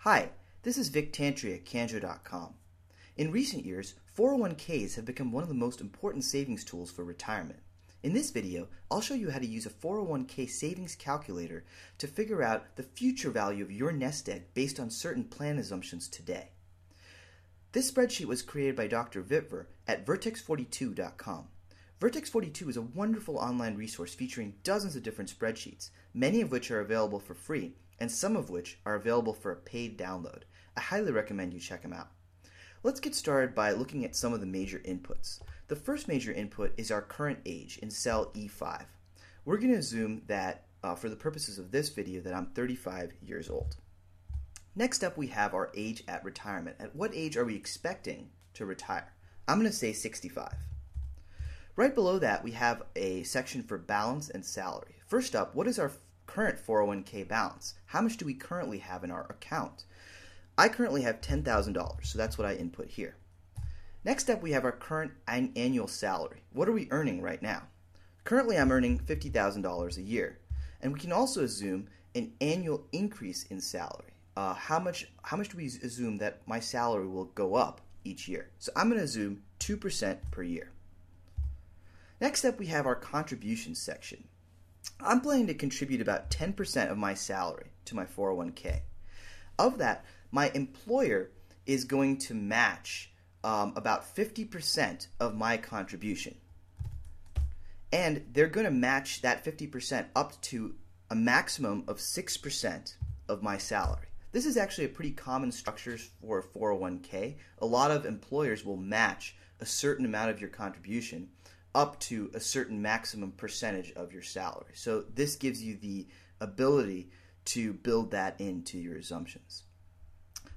Hi, this is Vic Tantri at Canjo.com. In recent years, 401ks have become one of the most important savings tools for retirement. In this video, I'll show you how to use a 401k savings calculator to figure out the future value of your nest egg based on certain plan assumptions today. This spreadsheet was created by Dr. Vitver at Vertex42.com. Vertex42 is a wonderful online resource featuring dozens of different spreadsheets, many of which are available for free, and some of which are available for a paid download. I highly recommend you check them out. Let's get started by looking at some of the major inputs. The first major input is our current age in cell E5. We're going to assume that, for the purposes of this video, that I'm 35 years old. Next up, we have our age at retirement. At what age are we expecting to retire? I'm going to say 65. Right below that, we have a section for balance and salary. First up, what is our current 401k balance? How much do we currently have in our account? I currently have $10,000, so that's what I input here. Next up, we have our current annual salary. What are we earning right now? Currently, I'm earning $50,000 a year, and we can also assume an annual increase in salary. How much do we assume that my salary will go up each year? So I'm going to assume 2% per year. Next up, we have our contributions section. I'm planning to contribute about 10% of my salary to my 401k. Of that, my employer is going to match about 50% of my contribution. And they're going to match that 50% up to a maximum of 6% of my salary. This is actually a pretty common structure for a 401k. A lot of employers will match a certain amount of your contribution up to a certain maximum percentage of your salary. So this gives you the ability to build that into your assumptions.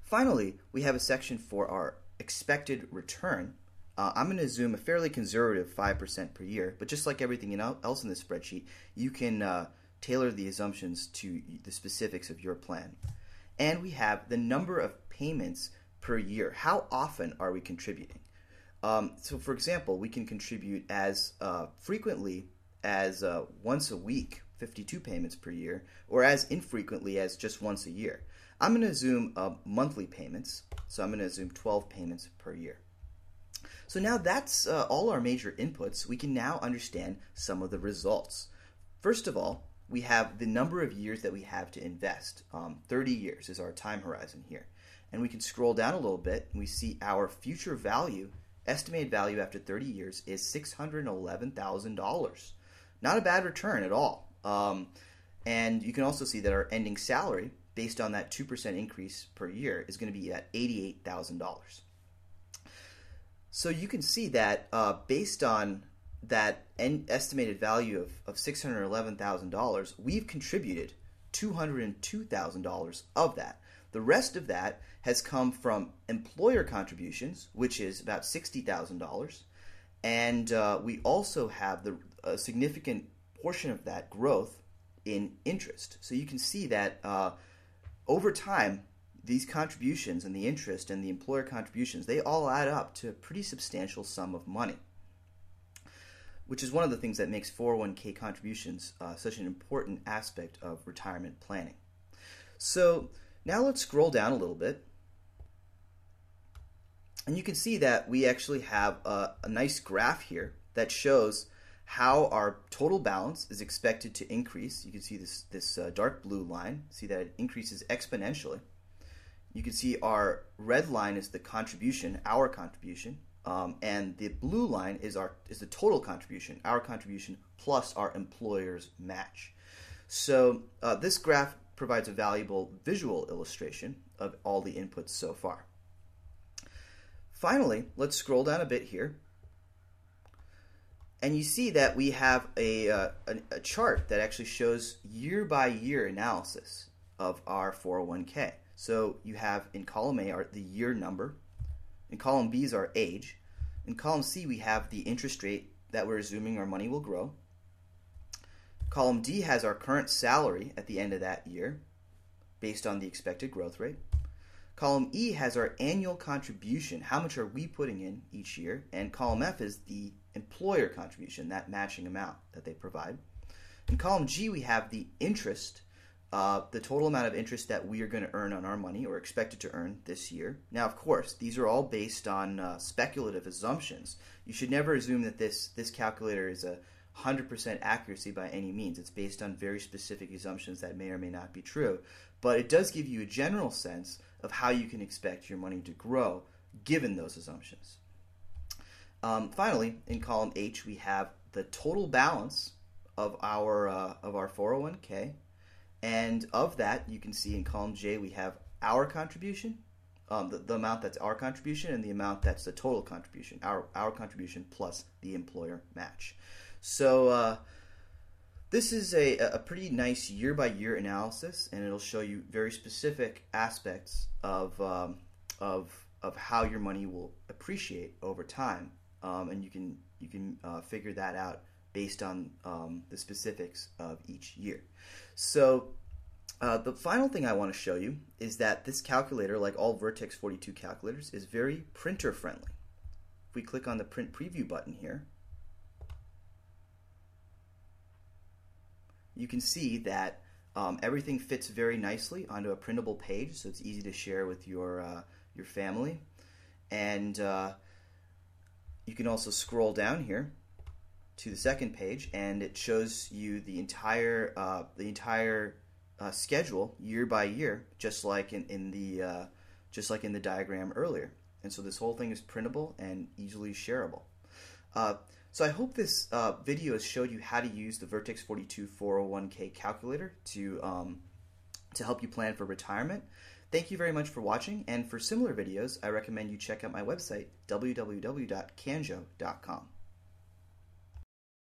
Finally, we have a section for our expected return. I'm going to assume a fairly conservative 5% per year, but just like everything else in this spreadsheet, you can tailor the assumptions to the specifics of your plan. And we have the number of payments per year. How often are we contributing? So for example, we can contribute as frequently as once a week, 52 payments per year, or as infrequently as just once a year. I'm going to assume monthly payments, so I'm going to assume 12 payments per year. So now that's all our major inputs. We can now understand some of the results. First of all, we have the number of years that we have to invest. 30 years is our time horizon here. And we can scroll down a little bit and we see our future value, estimated value after 30 years is $611,000. Not a bad return at all. And you can also see that our ending salary, based on that 2% increase per year, is going to be at $88,000. So you can see that based on that estimated value of $611,000, we've contributed $202,000 of that. The rest of that has come from employer contributions, which is about $60,000, and we also have a significant portion of that growth in interest. So you can see that over time, these contributions and the interest and the employer contributions, they all add up to a pretty substantial sum of money, which is one of the things that makes 401k contributions such an important aspect of retirement planning. So now let's scroll down a little bit, and you can see that we actually have a nice graph here that shows how our total balance is expected to increase. You can see this dark blue line. See that it increases exponentially. You can see our red line is the contribution, our contribution, and the blue line is the total contribution, our contribution plus our employer's match. So this graph provides a valuable visual illustration of all the inputs so far. Finally, let's scroll down a bit here. And you see that we have a chart that actually shows year-by-year analysis of our 401k. So you have in column A the year number, in column B is our age, in column C we have the interest rate that we're assuming our money will grow. Column D has our current salary at the end of that year based on the expected growth rate. Column E has our annual contribution, how much are we putting in each year, and column F is the employer contribution, that matching amount that they provide. In column G we have the interest the total amount of interest that we are going to earn on our money or expected to earn this year. Now, of course, these are all based on speculative assumptions. You should never assume that this calculator is a 100% accuracy by any means. It's based on very specific assumptions that may or may not be true. But it does give you a general sense of how you can expect your money to grow given those assumptions. Finally, in column H, we have the total balance of our 401k. And of that, you can see in column J, we have our contribution, the amount that's our contribution, and the amount that's the total contribution, our contribution plus the employer match. So this is a pretty nice year-by-year analysis, and it'll show you very specific aspects of how your money will appreciate over time, and you can figure that out based on the specifics of each year. So the final thing I want to show you is that this calculator, like all Vertex42 calculators, is very printer friendly. If we click on the print preview button here, you can see that everything fits very nicely onto a printable page, so it's easy to share with your family. And you can also scroll down here to the second page, and it shows you the entire schedule year by year, just like in the diagram earlier. And so this whole thing is printable and easily shareable. So I hope this video has showed you how to use the Vertex42 401k calculator to help you plan for retirement. Thank you very much for watching, and for similar videos, I recommend you check out my website, www.canjo.com.